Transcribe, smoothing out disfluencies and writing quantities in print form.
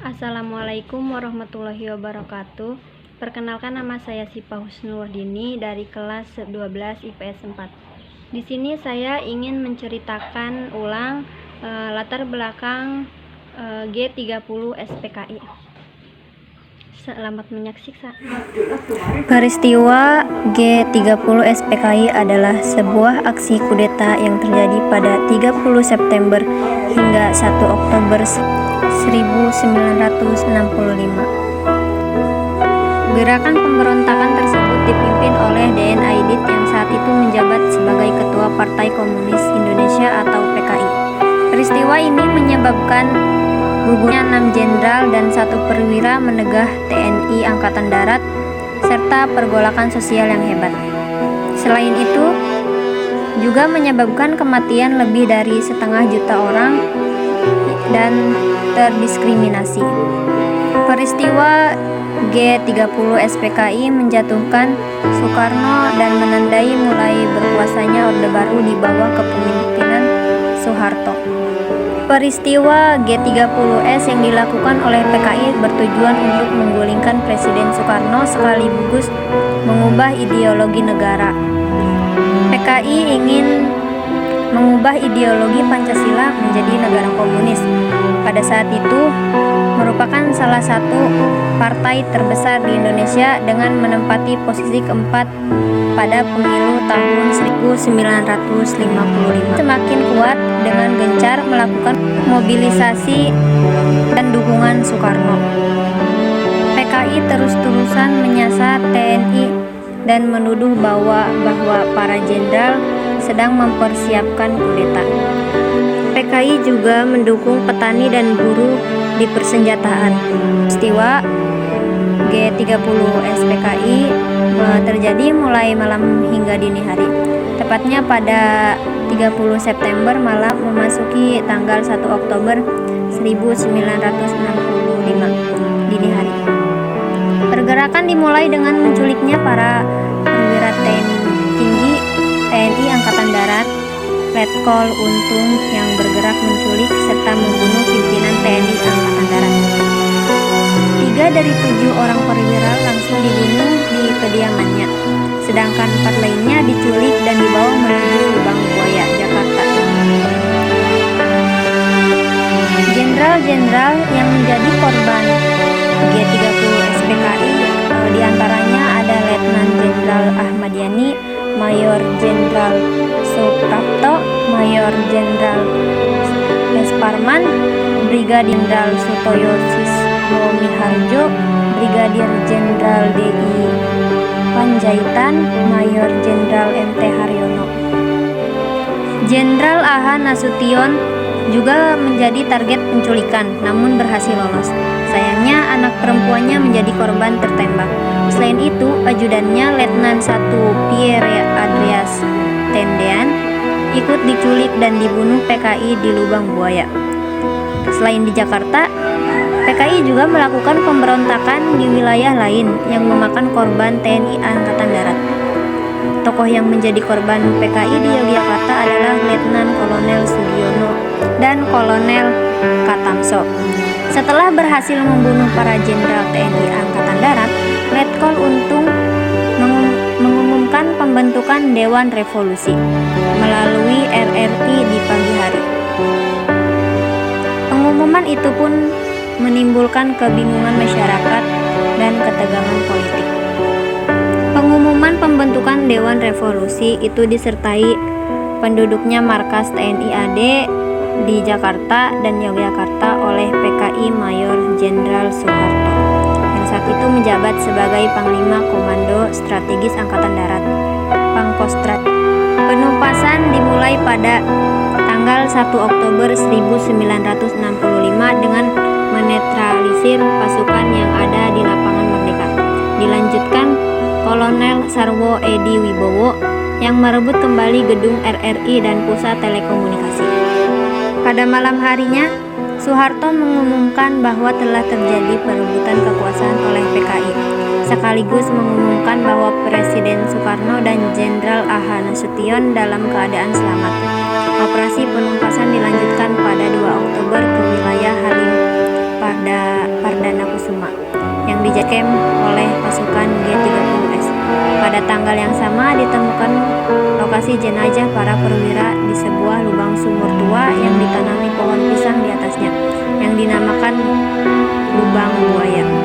Assalamualaikum warahmatullahi wabarakatuh. Perkenalkan, nama saya Sipa Husnul-Wahdini dari kelas 12 IPS 4. Di sini saya ingin menceritakan ulang latar belakang G30 SPKI. Selamat menyaksikan. Peristiwa G30 SPKI adalah sebuah aksi kudeta yang terjadi pada 30 September hingga 1 Oktober 1965. Gerakan pemberontakan tersebut dipimpin oleh DN Aidit yang saat itu menjabat sebagai Ketua Partai Komunis Indonesia atau PKI. Peristiwa ini menyebabkan gugurnya 6 jenderal dan 1 perwira menegah TNI Angkatan Darat serta pergolakan sosial yang hebat. Selain itu, juga menyebabkan kematian lebih dari 1,5 juta orang dan terdiskriminasi. Peristiwa G30 SPKI menjatuhkan Soekarno dan menandai mulai berkuasanya Orde Baru di bawah kepemimpinan Soeharto. Peristiwa G30S yang dilakukan oleh PKI bertujuan untuk menggulingkan Presiden Soekarno sekaligus mengubah ideologi negara. PKI ingin mengubah ideologi Pancasila menjadi negara komunis. Pada saat itu merupakan salah satu partai terbesar di Indonesia dengan menempati posisi keempat pada pemilu tahun 1955. Semakin kuat dengan gencar melakukan mobilisasi dan dukungan Soekarno. PKI terus-terusan menyasar TNI dan menuduh bahwa para jenderal sedang mempersiapkan kudeta. PKI juga mendukung petani dan buruh di persenjataan. Peristiwa G30 SPKI terjadi mulai malam hingga dini hari. Tepatnya pada 30 September malam memasuki tanggal 1 Oktober 1965 dini hari. Pergerakan dimulai dengan menculiknya para perwira tinggi TNI Angkatan Darat, Letkol Untung yang bergerak menculik serta membunuh pimpinan TNI Angkatan Darat. 3 dari 7 orang perwira langsung dibunuh di kediamannya, sedangkan 4 lainnya diculik dan dibawa menuju Lubang Buaya, Jakarta. Jenderal-jenderal yang menjadi korban G30 SPKI diantaranya ada Letnan Jenderal Ahmad Yani, Mayor Jenderal Suprapto, Mayor Jenderal Lesparman, Brigadir Jenderal Sutoyo Siswomiharjo, Brigadir Jenderal DI Panjaitan, Mayor Jenderal MT Haryono. Jenderal A.H. Nasution juga menjadi target penculikan, namun berhasil lolos. Sayangnya anak perempuannya menjadi korban tertembak. Selain itu, ajudannya Letnan 1 Pierre Andreas Tendean ikut diculik dan dibunuh PKI di Lubang Buaya. Selain di Jakarta, PKI juga melakukan pemberontakan di wilayah lain yang memakan korban TNI Angkatan Darat. Tokoh yang menjadi korban PKI di Yogyakarta adalah Letnan Kolonel Sugiono dan Kolonel Katamso. Setelah berhasil membunuh para jenderal TNI Angkatan Darat, Letkol Untung mengumumkan pembentukan Dewan Revolusi melalui RRI di pagi hari. Pengumuman itu pun menimbulkan kebingungan masyarakat dan ketegangan politik. Pengumuman pembentukan Dewan Revolusi itu disertai penduduknya markas TNI AD di Jakarta dan Yogyakarta oleh PKI Mayor Jenderal Soeharto yang saat itu menjabat sebagai Panglima Komando Strategis Angkatan Darat, Pangkostrat. Penumpasan dimulai pada tanggal 1 Oktober 1965 dengan menetralisir pasukan yang ada di lapangan Merdeka. Dilanjutkan Kolonel Sarwo Edi Wibowo yang merebut kembali gedung RRI dan pusat telekomunikasi. Pada malam harinya, Soeharto mengumumkan bahwa telah terjadi perebutan kekuasaan oleh PKI, sekaligus mengumumkan bahwa Presiden Soekarno dan Jenderal A.H. Nasution dalam keadaan selamat. Operasi penumpasan dilanjutkan pada 2 Oktober ke wilayah Halim Pardana Kusuma yang dijakem oleh pasukan G30S. Pada tanggal yang sama ditemukan lokasi jenazah para perwira di sebuah lubang sumur tua yang ditanami pohon pisang di atasnya, yang dinamakan lubang buaya.